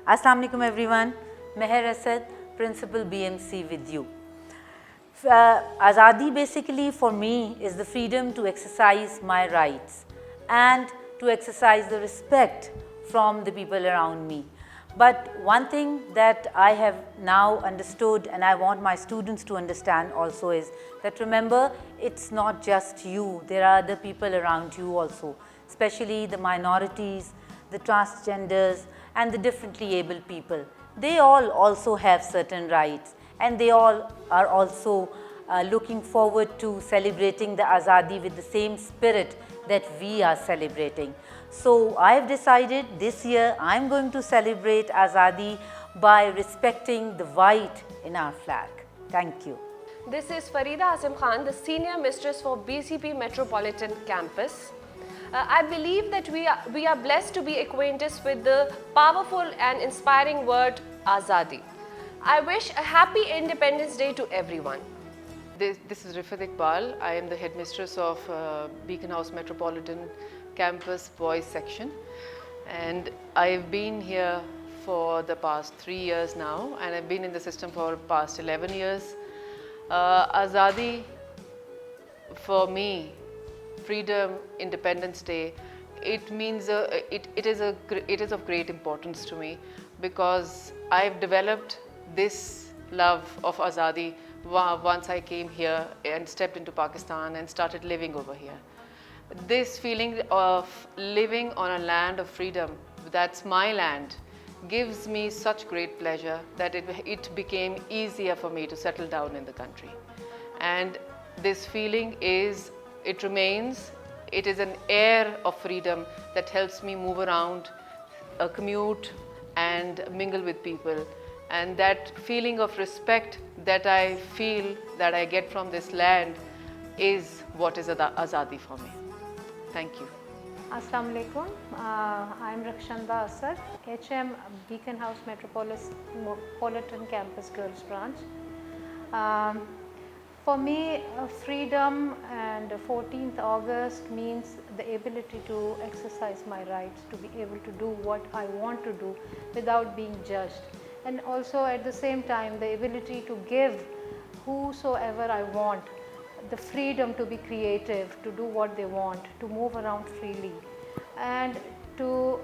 Assalamu alaikum everyone. Meher Asad, Principal BMC with you. Azadi basically for me is the freedom to exercise my rights and to exercise the respect from the people around me. But one thing that I have now understood and I want my students to understand also is that remember, it's not just you, there are other people around you also, especially the minorities, the transgenders and the differently abled people. They all also have certain rights and they all are also looking forward to celebrating the Azadi with the same spirit that we are celebrating. So I have decided this year I am going to celebrate Azadi by respecting the white in our flag. Thank you. This is Farida Azim Khan, the Senior Mistress for BCP Metropolitan Campus. I believe that we are blessed to be acquainted with the powerful and inspiring word Azadi. I wish a happy Independence Day to everyone. This is Rifat Iqbal. I am the headmistress of Beacon House Metropolitan Campus Boys Section, and I've been here for the past 3 years now, and I've been in the system for past 11 years. Azadi, for me, Freedom, Independence Day, it means it is of great importance to me because I've developed this love of Azadi once I came here and stepped into Pakistan and started living over here. This feeling of living on a land of freedom, that's my land, gives me such great pleasure that it became easier for me to settle down in the country. And this feeling remains. It is an air of freedom that helps me move around, commute and mingle with people. And that feeling of respect that I feel that I get from this land is what is Azadi for me. Thank you. Assalamu alaikum. I am Rakshanda Asad, HM Beacon House Metropolitan Campus Girls Branch. For me, freedom and 14th August means the ability to exercise my rights, to be able to do what I want to do without being judged. And also at the same time, the ability to give whosoever I want the freedom to be creative, to do what they want, to move around freely, and to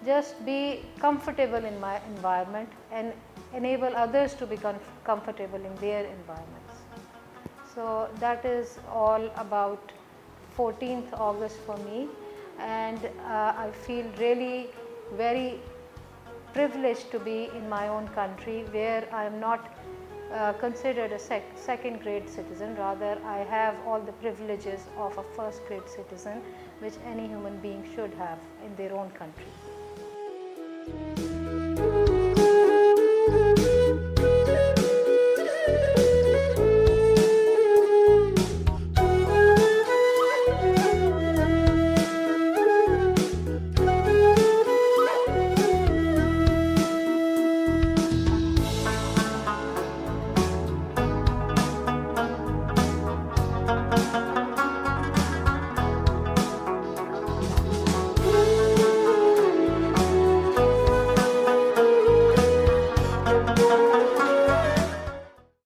just be comfortable in my environment and enable others to be comfortable in their environments. So that is all about 14th August for me, and I feel really very privileged to be in my own country where I am not considered a second grade citizen. Rather, I have all the privileges of a first grade citizen which any human being should have in their own country.